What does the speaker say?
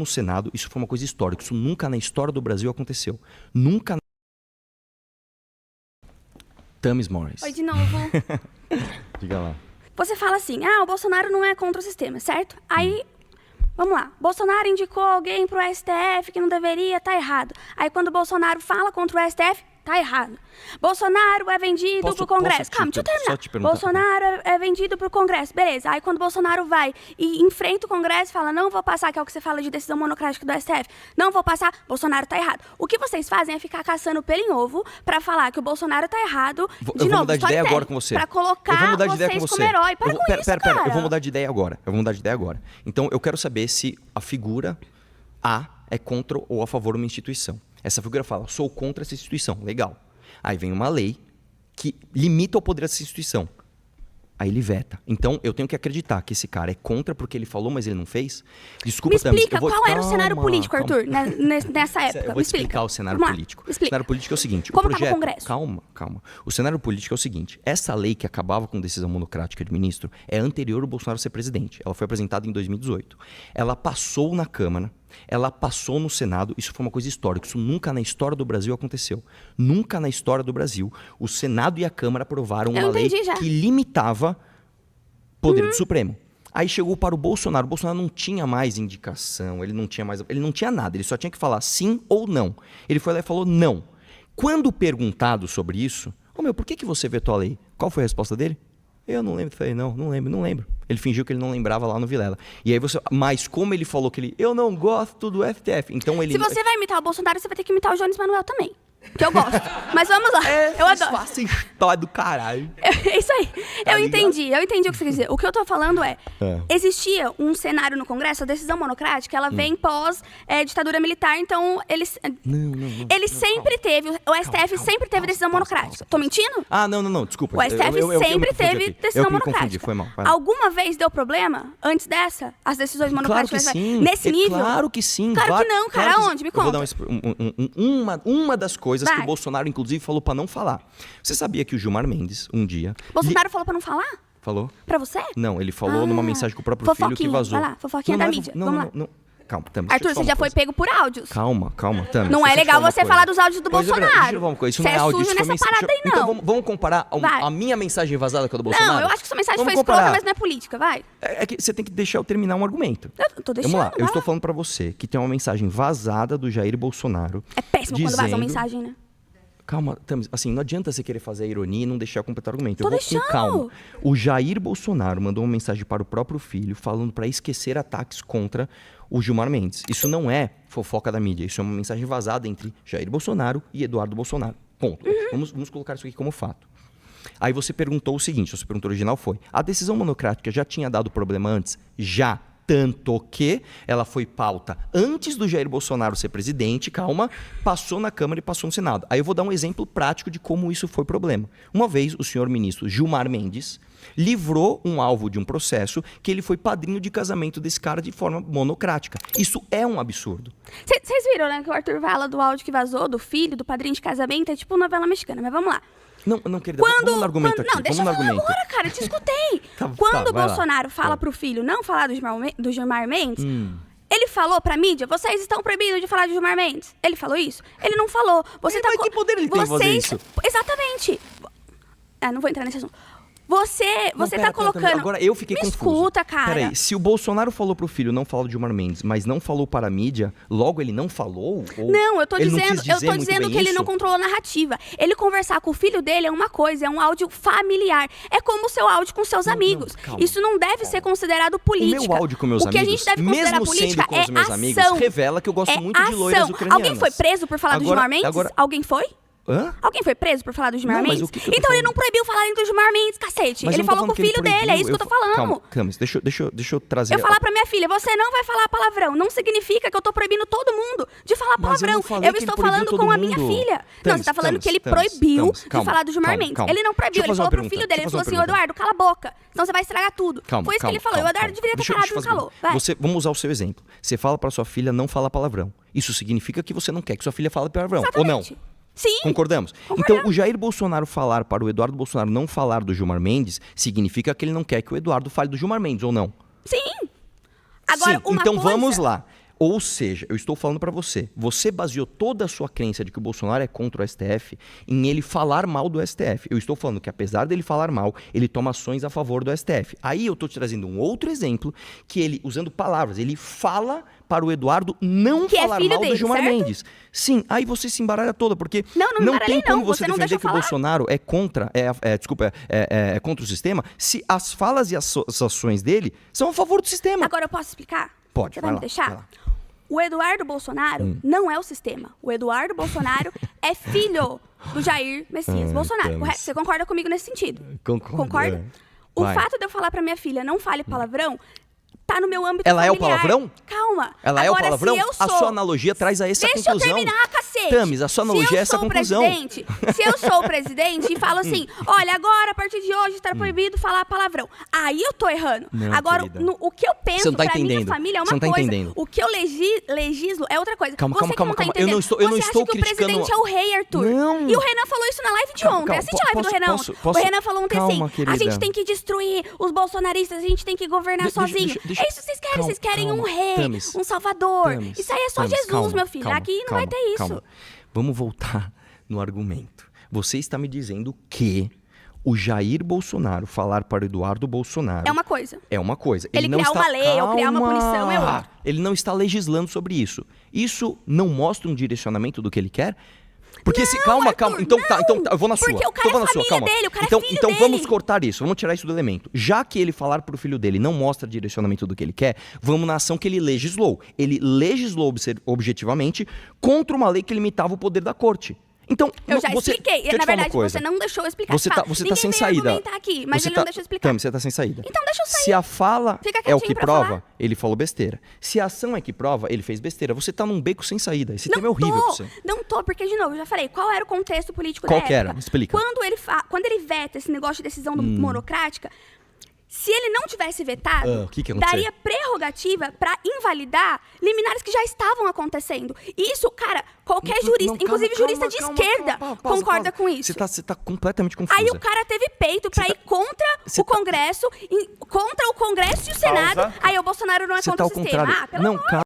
no Senado, isso foi uma coisa histórica. Isso nunca na história do Brasil aconteceu. Nunca. Thames Morris. Oi, de novo. Diga lá. Você fala assim, o Bolsonaro não é contra o sistema, certo? Aí, vamos lá. Bolsonaro indicou alguém pro STF que não deveria, tá errado. Aí quando o Bolsonaro fala contra o STF, tá errado. Bolsonaro é vendido pro Congresso. Calma, deixa eu terminar. Bolsonaro é vendido pro Congresso. Beleza. Aí quando o Bolsonaro vai e enfrenta o Congresso e fala, não vou passar, que é o que você fala de decisão monocrática do STF, não vou passar, Bolsonaro tá errado. O que vocês fazem é ficar caçando pelo em ovo pra falar que o Bolsonaro tá errado. Eu vou mudar de ideia agora com você. Pra colocar vocês como herói. Para com isso, cara. Eu vou mudar de ideia agora. Então, eu quero saber se a figura A é contra ou a favor de uma instituição. Essa figura fala, sou contra essa instituição. Legal. Aí vem uma lei que limita o poder dessa instituição. Aí ele veta. Então, eu tenho que acreditar que esse cara é contra porque ele falou, mas ele não fez? Desculpa, Me explica, qual era o cenário político, Arthur, nessa época? Eu vou explicar o cenário político. O cenário político é o seguinte. Como estava o Congresso? Calma. O cenário político é o seguinte. Essa lei que acabava com decisão monocrática de ministro é anterior ao Bolsonaro ser presidente. Ela foi apresentada em 2018. Ela passou na Câmara. Ela passou no Senado, isso foi uma coisa histórica, isso nunca na história do Brasil aconteceu. Nunca na história do Brasil, o Senado e a Câmara aprovaram uma lei que limitava o poder do Supremo. Aí chegou para o Bolsonaro não tinha mais indicação, ele não tinha nada, ele só tinha que falar sim ou não. Ele foi lá e falou não. Quando perguntado sobre isso, por que você vetou a lei? Qual foi a resposta dele? Eu não lembro. Falei, não lembro. Ele fingiu que ele não lembrava lá no Vilela. E aí mas como ele falou que eu não gosto do STF, então ele... Se você vai imitar o Bolsonaro, você vai ter que imitar o Jones Manuel também. Que eu gosto. Mas vamos lá. Eu adoro. Essa história do caralho. Isso aí. Eu entendi o que você quer dizer. O que eu tô falando existia um cenário no Congresso, a decisão monocrática, ela vem pós ditadura militar, então eles sempre teve, o STF sempre teve decisão monocrática. Tô mentindo? Não, desculpa. O STF sempre teve decisão monocrática. Foi mal. Alguma vez deu problema antes dessa? As decisões monocráticas? Claro que sim. Nesse nível? Claro que sim. Claro que não, cara. Aonde? Me conta. Eu vou dar uma das coisas que o Bolsonaro, inclusive, falou pra não falar. Você sabia que o Gilmar Mendes, um dia... Bolsonaro falou pra não falar? Falou. Pra você? Não, ele falou numa mensagem com o próprio filho que vazou. Vai lá, fofoquinha da mídia. Vamos lá. Calma, Thames. Arthur, você já foi pego por áudios. Calma, Thames. Não é legal você falar dos áudios do Bolsonaro. Deixa eu falar uma coisa. Isso não é áudio, sujo nessa parada aí, não. Então vamos comparar a minha mensagem vazada com a do Bolsonaro? Não, eu acho que sua mensagem foi escrota, mas não é política, vai. É que você tem que deixar eu terminar um argumento. Eu tô deixando, vamos lá, eu estou falando pra você que tem uma mensagem vazada do Jair Bolsonaro. É péssimo quando vaza uma mensagem, né? Calma, Thames, assim, não adianta você querer fazer a ironia e não deixar eu completar o argumento. Eu vou com calma. O Jair Bolsonaro mandou uma mensagem para o próprio filho falando para esquecer ataques contra o Gilmar Mendes. Isso não é fofoca da mídia, isso é uma mensagem vazada entre Jair Bolsonaro e Eduardo Bolsonaro. Ponto. Vamos colocar isso aqui como fato. Aí você perguntou o seguinte, a sua pergunta original foi, a decisão monocrática já tinha dado problema antes? Já. Tanto que ela foi pauta antes do Jair Bolsonaro ser presidente, passou na Câmara e passou no Senado. Aí eu vou dar um exemplo prático de como isso foi problema. Uma vez, o senhor ministro Gilmar Mendes livrou um alvo de um processo que ele foi padrinho de casamento desse cara de forma monocrática. Isso é um absurdo. Vocês viram, né, que o Arthur fala do áudio que vazou, do filho, do padrinho de casamento, é tipo novela mexicana, mas vamos lá. Não, querida, vamos no argumento aqui. Não, deixa eu falar agora, cara, eu te escutei. Quando o Bolsonaro fala pro filho não falar do Gilmar Mendes, ele falou pra mídia, vocês estão proibidos de falar de Gilmar Mendes. Ele falou isso? Ele não falou. Mas que poder ele tem de fazer isso? Exatamente. Não vou entrar nesse assunto. Você tá colocando... Agora eu fiquei confuso. Me escuta, cara. Peraí, se o Bolsonaro falou pro filho não falar do Gilmar Mendes, mas não falou para a mídia, logo ele não falou? Ou não, eu tô dizendo que ele isso? não controlou a narrativa. Ele conversar com o filho dele é uma coisa, é um áudio familiar. É como o seu áudio com seus amigos. Calma. Isso não deve ser considerado política. O meu áudio com meus amigos, o que a gente deve considerar mesmo política sendo com os meus amigos, revela que eu gosto muito de loiras ucranianas. Alguém foi preso por falar do Gilmar Mendes? Alguém foi? Alguém foi preso por falar do Gilmar Mendes? Então ele não proibiu falarem do Gilmar Mendes, cacete. Ele falou com o filho dele, é isso que eu tô falando. Calma, deixa eu trazer... Eu falar pra minha filha, você não vai falar palavrão. Não significa que eu tô proibindo todo mundo de falar palavrão. Eu estou falando com a minha filha. Não, você tá falando que ele proibiu de falar do Gilmar Mendes. Ele não proibiu, ele falou pro filho dele. Ele falou assim, Eduardo, cala a boca, senão você vai estragar tudo. Foi isso que ele falou. O Eduardo deveria ter parado e não calou. Vamos usar o seu exemplo. Você fala pra sua filha não falar palavrão. Isso significa que você não quer que sua filha fale palavrão, ou não? Sim. Concordamos? Então, o Jair Bolsonaro falar para o Eduardo Bolsonaro não falar do Gilmar Mendes significa que ele não quer que o Eduardo fale do Gilmar Mendes, ou não? Sim. Agora, então vamos lá. Ou seja, eu estou falando para você, você baseou toda a sua crença de que o Bolsonaro é contra o STF em ele falar mal do STF. Eu estou falando que apesar dele falar mal, ele toma ações a favor do STF. Aí eu estou te trazendo um outro exemplo, que ele, usando palavras, ele fala para o Eduardo não que falar mal dele, do Gilmar certo? Mendes. Sim, aí você se embaralha toda, porque não tem como não, você não defender deixa que o falar. Bolsonaro é contra, é contra o sistema, se as falas e as ações dele são a favor do sistema. Agora eu posso explicar? Pode, Você vai vai me lá, deixar? vai lá. O Eduardo Bolsonaro não é o sistema. O Eduardo Bolsonaro é filho do Jair Messias Bolsonaro. Thames. Correto? Você concorda comigo nesse sentido? Concordo, Concorda? é. O Vai. fato de eu falar pra minha filha não fale palavrão tá no meu âmbito Ela é o familiar. palavrão? Calma. Ela Agora, é o palavrão? Se eu sou... A sua analogia traz a essa Deixa conclusão. eu terminar, cacete. Tamis, a sua analogia é essa conclusão. Se eu sou o presidente e falo assim, olha, agora, a partir de hoje, está proibido falar palavrão. Aí eu tô errando. Não, agora, querida. o que eu penso Você não tá pra minha entendendo. família é Você uma não tá coisa. entendendo. O que eu legislo é outra coisa. Calma, Você calma, que não tá calma. Eu entendendo. não estou Você acha que criticando- o presidente é o rei, Arthur? Não. E o Renan falou isso na live de Calma, ontem. calma. Assiste a live do Posso- Renan. posso- O Renan falou ontem Calma, assim, querida. a gente tem que destruir os bolsonaristas, a gente tem que governar sozinho. deixa- É isso que vocês querem. calma, Vocês querem calma. um rei, Tamis. um salvador. Tamis, Isso aí é só Tamis, Jesus, calma, meu filho. calma, Aqui não calma, vai ter isso. calma. Vamos voltar no argumento. Você está me dizendo que o Jair Bolsonaro falar para o Eduardo Bolsonaro É uma coisa. é uma coisa. Ele não criar está... uma lei ou criar uma punição é Calma! outra. Ele não está legislando sobre isso. Isso não mostra um direcionamento do que ele quer? Porque se calma, Arthur, calma. Então tá, não. eu vou na sua. Porque o cara eu vou é na sua, família calma. dele, o cara é então, filho então dele. vamos cortar isso, vamos tirar isso do elemento. Já que ele falar pro filho dele não mostra direcionamento do que ele quer, vamos na ação que ele legislou. Ele legislou objetivamente contra uma lei que limitava o poder da corte. Então, Eu já você, expliquei. deixa eu Na te falar uma verdade, coisa. você não deixou eu explicar. Você Fala, tá ninguém sem veio saída. argumentar aqui, mas Você ele tá... não deixou eu explicar. Tami, você tá sem saída. Então deixa eu sair. Se a fala Fica é o quietinho que pra prova, falar. ele falou besteira. Se a ação é que prova, ele fez besteira. Você tá num beco sem saída. Esse tema é Não horrível pra tô, você. não tô, porque, de novo, eu já falei, qual era o contexto político Qual da que era? época? Explica. Quando ele veta esse negócio de decisão monocrática, se ele não tivesse vetado, O que aconteceu? daria prerrogativa pra invalidar liminares que já estavam acontecendo. Isso, cara, qualquer jurista, Não, calma, inclusive jurista de calma, esquerda, calma, pausa, concorda pausa. com isso. Você tá completamente confusa. Aí o cara teve peito pra Você ir contra você o Congresso, contra o Congresso e o Senado. Pausa. Aí o Bolsonaro não é Você contra tá o ao sistema. contrário. Ah, pelo Não, amor calma.